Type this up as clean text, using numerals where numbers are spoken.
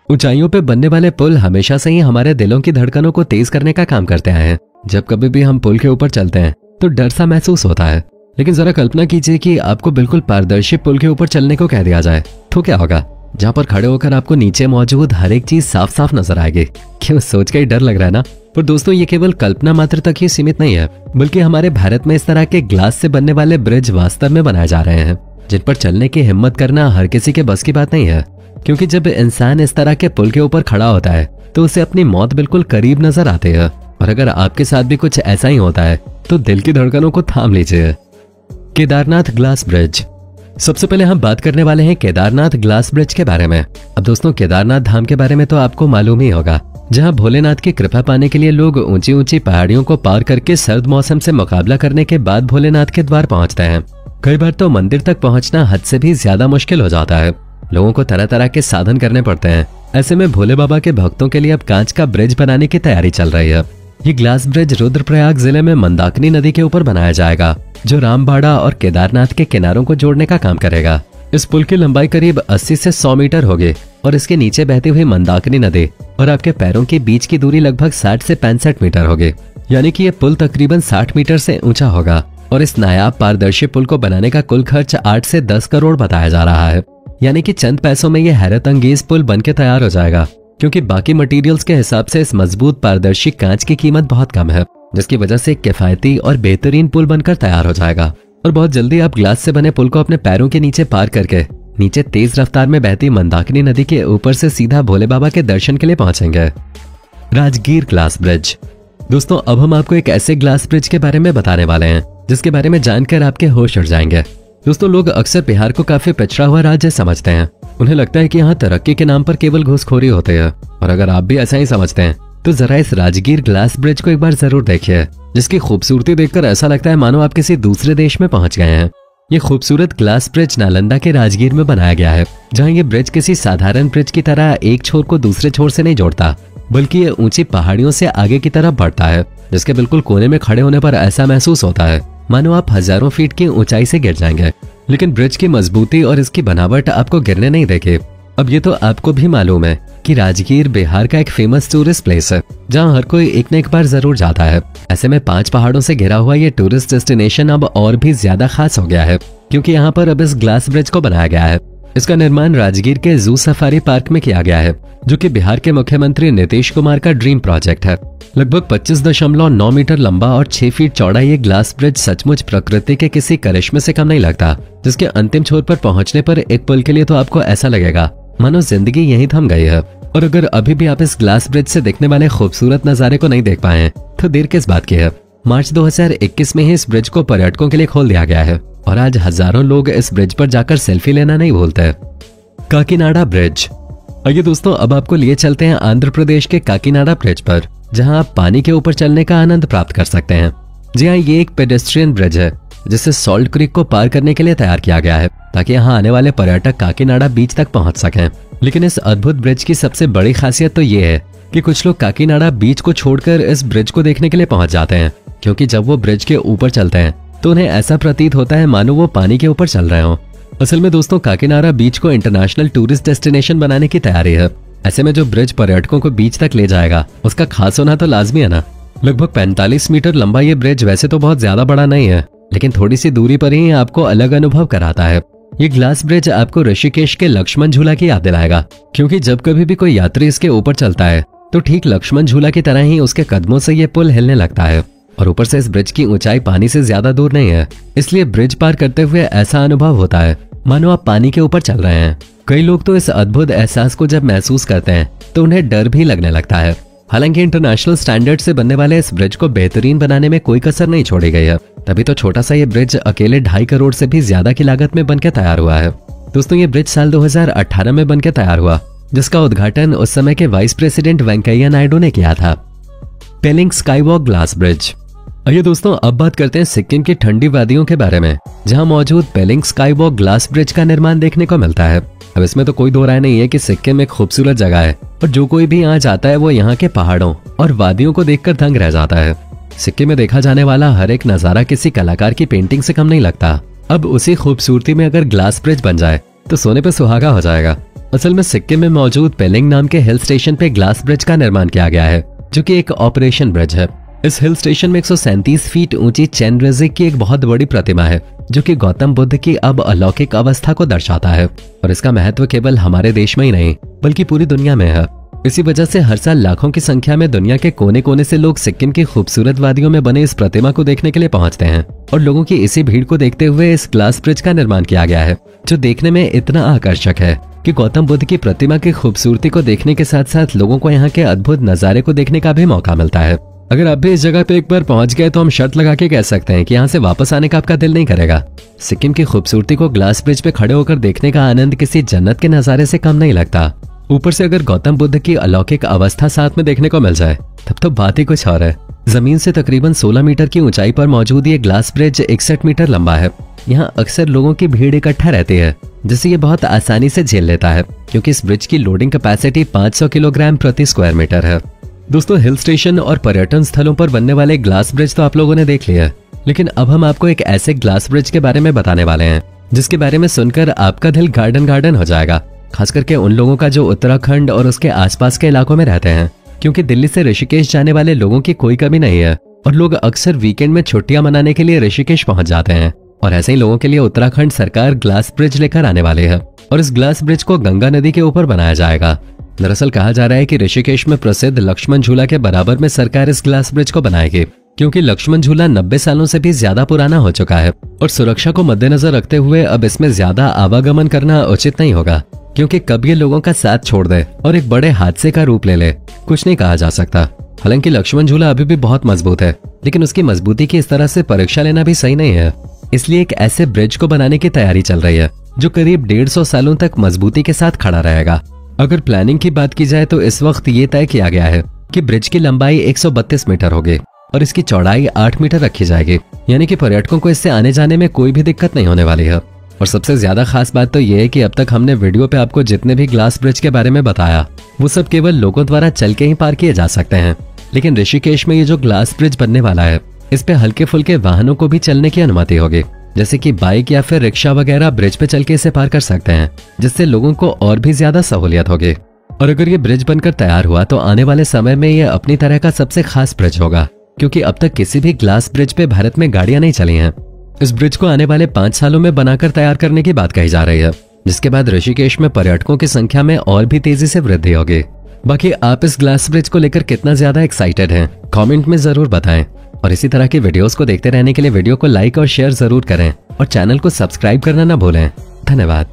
ऊंचाइयों पे बनने वाले पुल हमेशा से ही हमारे दिलों की धड़कनों को तेज करने का काम करते आए हैं। जब कभी भी हम पुल के ऊपर चलते हैं तो डर सा महसूस होता है, लेकिन जरा कल्पना कीजिए कि आपको बिल्कुल पारदर्शी पुल के ऊपर चलने को कह दिया जाए तो क्या होगा। जहाँ पर खड़े होकर आपको नीचे मौजूद हर एक चीज साफ साफ नजर आएगी। क्यों, सोच के ही डर लग रहा है ना। पर दोस्तों, ये केवल कल्पना मात्र तक ही सीमित नहीं है, बल्कि हमारे भारत में इस तरह के ग्लास से बनने वाले ब्रिज वास्तव में बनाए जा रहे हैं, जिन पर चलने की हिम्मत करना हर किसी के बस की बात नहीं है। क्योंकि जब इंसान इस तरह के पुल के ऊपर खड़ा होता है तो उसे अपनी मौत बिल्कुल करीब नजर आती है। और अगर आपके साथ भी कुछ ऐसा ही होता है तो दिल की धड़कनों को थाम लीजिए। Kedarnath glass bridge. सबसे पहले हम बात करने वाले हैं केदारनाथ ग्लास ब्रिज के बारे में। अब दोस्तों, केदारनाथ धाम के बारे में तो आपको मालूम ही होगा, जहां भोलेनाथ की कृपा पाने के लिए लोग ऊंची ऊंची पहाड़ियों को पार करके सर्द मौसम से मुकाबला करने के बाद भोलेनाथ के द्वार पहुंचते हैं। कई बार तो मंदिर तक पहुंचना हद से भी ज्यादा मुश्किल हो जाता है। लोगों को तरह तरह के साधन करने पड़ते हैं। ऐसे में भोले बाबा के भक्तों के लिए अब कांच का ब्रिज बनाने की तैयारी चल रही है। ये ग्लास ब्रिज रुद्रप्रयाग जिले में मंदाकिनी नदी के ऊपर बनाया जाएगा, जो रामबाड़ा और केदारनाथ के किनारों को जोड़ने का काम करेगा। इस पुल की लंबाई करीब 80 से 100 मीटर होगी और इसके नीचे बहती हुई मंदाकिनी नदी और आपके पैरों के बीच की दूरी लगभग 60 से 65 मीटर होगी। यानी कि ये पुल तकरीबन 60 मीटर से ऊंचा होगा। और इस नायाब पारदर्शी पुल को बनाने का कुल खर्च 8 से 10 करोड़ बताया जा रहा है। यानी कि चंद पैसों में ये हैरत अंगेज पुल बनके तैयार हो जाएगा, क्योंकि बाकी मटेरियल्स के हिसाब से इस मजबूत पारदर्शी कांच की कीमत बहुत कम है, जिसकी वजह से किफायती और बेहतरीन पुल बनकर तैयार हो जाएगा। और बहुत जल्दी आप ग्लास से बने पुल को अपने पैरों के नीचे पार करके नीचे तेज रफ्तार में बहती मंदाकिनी नदी के ऊपर से सीधा भोले बाबा के दर्शन के लिए पहुंचेंगे। Rajgir glass bridge. दोस्तों, अब हम आपको एक ऐसे ग्लास ब्रिज के बारे में बताने वाले हैं जिसके बारे में जानकर आपके होश उड़ जाएंगे। दोस्तों, लोग अक्सर बिहार को काफी पिछड़ा हुआ राज्य समझते हैं। उन्हें लगता है कि यहाँ तरक्की के नाम पर केवल घूसखोरी होती है। और अगर आप भी ऐसा ही समझते हैं तो जरा इस राजगीर ग्लास ब्रिज को एक बार जरूर देखिए, जिसकी खूबसूरती देखकर ऐसा लगता है मानो आप किसी दूसरे देश में पहुंच गए हैं। ये खूबसूरत ग्लास ब्रिज नालंदा के राजगीर में बनाया गया है, जहाँ ये ब्रिज किसी साधारण ब्रिज की तरह एक छोर को दूसरे छोर से नहीं जोड़ता, बल्कि ये ऊंची पहाड़ियों से आगे की तरफ बढ़ता है, जिसके बिल्कुल कोने में खड़े होने पर ऐसा महसूस होता है मानो आप हजारों फीट की ऊंचाई से गिर जाएंगे। लेकिन ब्रिज की मजबूती और इसकी बनावट आपको गिरने नहीं देगी। अब ये तो आपको भी मालूम है कि राजगीर बिहार का एक फेमस टूरिस्ट प्लेस है, जहां हर कोई एक न एक बार जरूर जाता है। ऐसे में 5 पहाड़ों से घिरा हुआ ये टूरिस्ट डेस्टिनेशन अब और भी ज्यादा खास हो गया है, क्योंकि यहाँ पर अब इस ग्लास ब्रिज को बनाया गया है। इसका निर्माण राजगीर के जू सफारी पार्क में किया गया है, जो कि बिहार के मुख्यमंत्री नीतीश कुमार का ड्रीम प्रोजेक्ट है। लगभग 25.9 मीटर लंबा और 6 फीट चौड़ा ये ग्लास ब्रिज सचमुच प्रकृति के किसी करिश्मे से कम नहीं लगता, जिसके अंतिम छोर पर पहुंचने पर एक पल के लिए तो आपको ऐसा लगेगा मानो जिंदगी यहीं थम गई है। और अगर अभी भी आप इस ग्लास ब्रिज से दिखने वाले खूबसूरत नजारे को नहीं देख पाए हैं तो देर किस बात की है। मार्च 2021 में ही इस ब्रिज को पर्यटकों के लिए खोल दिया गया है और आज हजारों लोग इस ब्रिज पर जाकर सेल्फी लेना नहीं भूलते। काकीनाडा ब्रिज। आइए दोस्तों, अब आपको लिए चलते हैं आंध्र प्रदेश के काकीनाडा ब्रिज पर, जहां आप पानी के ऊपर चलने का आनंद प्राप्त कर सकते हैं। जी हाँ, ये एक पेडेस्ट्रियन ब्रिज है जिसे सॉल्ट क्रीक को पार करने के लिए तैयार किया गया है, ताकि यहाँ आने वाले पर्यटक काकीनाडा बीच तक पहुंच सकें। लेकिन इस अद्भुत ब्रिज की सबसे बड़ी खासियत तो ये है कि कुछ लोग काकीनाडा बीच को छोड़कर इस ब्रिज को देखने के लिए पहुंच जाते हैं, क्योंकि जब वो ब्रिज के ऊपर चलते हैं तो उन्हें ऐसा प्रतीत होता है मानो वो पानी के ऊपर चल रहे हों। असल में दोस्तों, काकीनाडा बीच को इंटरनेशनल टूरिस्ट डेस्टिनेशन बनाने की तैयारी है। ऐसे में जो ब्रिज पर्यटकों को बीच तक ले जाएगा उसका खास होना तो लाजमी है ना। लगभग 45 मीटर लंबा ये ब्रिज वैसे तो बहुत ज्यादा बड़ा नहीं है, लेकिन थोड़ी सी दूरी पर ही आपको अलग अनुभव कराता है। ये ग्लास ब्रिज आपको ऋषिकेश के लक्ष्मण झूला की याद दिलाएगा, क्योंकि जब कभी भी कोई यात्री इसके ऊपर चलता है तो ठीक लक्ष्मण झूला की तरह ही उसके कदमों से ये पुल हिलने लगता है। और ऊपर से इस ब्रिज की ऊंचाई पानी से ज्यादा दूर नहीं है, इसलिए ब्रिज पार करते हुए ऐसा अनुभव होता है मानो आप पानी के ऊपर चल रहे हैं। कई लोग तो इस अद्भुत एहसास को जब महसूस करते हैं तो उन्हें डर भी लगने लगता है। हालांकि इंटरनेशनल स्टैंडर्ड से बनने वाले इस ब्रिज को बेहतरीन बनाने में कोई कसर नहीं छोड़ी गई है, तभी तो छोटा सा ये ब्रिज अकेले 2.5 करोड़ से भी ज्यादा की लागत में बनकर तैयार हुआ है। दोस्तों, ये ब्रिज साल 2018 में बनकर तैयार हुआ, जिसका उद्घाटन उस समय के वाइस प्रेसिडेंट वेंकैया नायडू ने किया था। पेलिंग स्काईवॉक ग्लास ब्रिज। आइए दोस्तों, अब बात करते हैं सिक्किम की ठंडी वादियों के बारे में, जहां मौजूद पेलिंग स्काईवॉक ग्लास ब्रिज का निर्माण देखने को मिलता है। अब इसमें तो कोई दो राय नहीं है कि सिक्किम एक खूबसूरत जगह है और जो कोई भी यहाँ जाता है वो यहाँ के पहाड़ों और वादियों को देखकर दंग रह जाता है। सिक्किम में देखा जाने वाला हर एक नजारा किसी कलाकार की पेंटिंग से कम नहीं लगता। अब उसी खूबसूरती में अगर ग्लास ब्रिज बन जाए तो सोने पे सुहागा हो जाएगा। असल में सिक्किम में मौजूद पेलिंग नाम के हिल स्टेशन पे ग्लास ब्रिज का निर्माण किया गया है, जो कि एक ऑपरेशन ब्रिज है। इस हिल स्टेशन में 137 फीट ऊंची चैन रेजिक की एक बहुत बड़ी प्रतिमा है, जो कि गौतम बुद्ध की अब अलौकिक अवस्था को दर्शाता है। और इसका महत्व केवल हमारे देश में ही नहीं बल्कि पूरी दुनिया में है। इसी वजह से हर साल लाखों की संख्या में दुनिया के कोने कोने से लोग सिक्किम की खूबसूरत वादियों में बने इस प्रतिमा को देखने के लिए पहुंचते हैं। और लोगों की इसी भीड़ को देखते हुए इस ग्लास ब्रिज का निर्माण किया गया है, जो देखने में इतना आकर्षक है कि गौतम बुद्ध की प्रतिमा की खूबसूरती को देखने के साथ साथ लोगों को यहाँ के अद्भुत नजारे को देखने का भी मौका मिलता है। अगर आप भी इस जगह पे एक बार पहुंच गए तो हम शर्त लगा के कह सकते हैं कि यहाँ से वापस आने का आपका दिल नहीं करेगा। सिक्किम की खूबसूरती को ग्लास ब्रिज पे खड़े होकर देखने का आनंद किसी जन्नत के नजारे से कम नहीं लगता। ऊपर से अगर गौतम बुद्ध की अलौकिक अवस्था साथ में देखने को मिल जाए तब तो बात ही कुछ और है। जमीन से तकरीबन 16 मीटर की ऊंचाई पर मौजूद ये ग्लास ब्रिज 61 मीटर लंबा है। यहाँ अक्सर लोगों की भीड़ इकट्ठा रहती है, जिसे ये बहुत आसानी से झेल लेता है, क्योंकि इस ब्रिज की लोडिंग कैपेसिटी 500 किलोग्राम प्रति स्क्वायर मीटर है। दोस्तों, हिल स्टेशन और पर्यटन स्थलों पर बनने वाले ग्लास ब्रिज तो आप लोगों ने देख लिया है, लेकिन अब हम आपको एक ऐसे ग्लास ब्रिज के बारे में बताने वाले हैं जिसके बारे में सुनकर आपका दिल गार्डन गार्डन हो जाएगा, खास करके उन लोगों का जो उत्तराखंड और उसके आसपास के इलाकों में रहते हैं, क्योंकि दिल्ली से ऋषिकेश जाने वाले लोगों की कोई कमी नहीं है और लोग अक्सर वीकेंड में छुट्टियां मनाने के लिए ऋषिकेश पहुंच जाते हैं। और ऐसे ही लोगों के लिए उत्तराखंड सरकार ग्लास ब्रिज लेकर आने वाले है और इस ग्लास ब्रिज को गंगा नदी के ऊपर बनाया जाएगा। दरअसल कहा जा रहा है कि ऋषिकेश में प्रसिद्ध लक्ष्मण झूला के बराबर में सरकार इस ग्लास ब्रिज को बनाएगी, क्योंकि लक्ष्मण झूला 90 सालों से भी ज्यादा पुराना हो चुका है और सुरक्षा को मद्देनजर रखते हुए अब इसमें ज्यादा आवागमन करना उचित नहीं होगा, क्योंकि कब ये लोगों का साथ छोड़ दे और एक बड़े हादसे का रूप ले ले, कुछ नहीं कहा जा सकता। हालांकि लक्ष्मण झूला अभी भी बहुत मजबूत है, लेकिन उसकी मजबूती की इस तरह से परीक्षा लेना भी सही नहीं है। इसलिए एक ऐसे ब्रिज को बनाने की तैयारी चल रही है जो करीब 150 सालों तक मजबूती के साथ खड़ा रहेगा। अगर प्लानिंग की बात की जाए तो इस वक्त ये तय किया गया है कि ब्रिज की लंबाई 132 मीटर होगी और इसकी चौड़ाई 8 मीटर रखी जाएगी, यानी कि पर्यटकों को इससे आने जाने में कोई भी दिक्कत नहीं होने वाली है। और सबसे ज्यादा खास बात तो ये है कि अब तक हमने वीडियो पे आपको जितने भी ग्लास ब्रिज के बारे में बताया वो सब केवल लोगों द्वारा चल के ही पार किए जा सकते हैं, लेकिन ऋषिकेश में ये जो ग्लास ब्रिज बनने वाला है इस पे हल्के फुल्के वाहनों को भी चलने की अनुमति होगी, जैसे कि बाइक या फिर रिक्शा वगैरह ब्रिज पे चल के इसे पार कर सकते हैं, जिससे लोगों को और भी ज्यादा सहूलियत होगी। और अगर ये ब्रिज बनकर तैयार हुआ तो आने वाले समय में ये अपनी तरह का सबसे खास ब्रिज होगा, क्योंकि अब तक किसी भी ग्लास ब्रिज पे भारत में गाड़ियां नहीं चली हैं। इस ब्रिज को आने वाले 5 सालों में बनाकर तैयार करने की बात कही जा रही है, जिसके बाद ऋषिकेश में पर्यटकों की संख्या में और भी तेजी से वृद्धि होगी। बाकी आप इस ग्लास ब्रिज को लेकर कितना ज्यादा एक्साइटेड हैं, कमेंट में जरूर बताएं। और इसी तरह की वीडियोस को देखते रहने के लिए वीडियो को लाइक और शेयर जरूर करें और चैनल को सब्सक्राइब करना ना भूलें। धन्यवाद।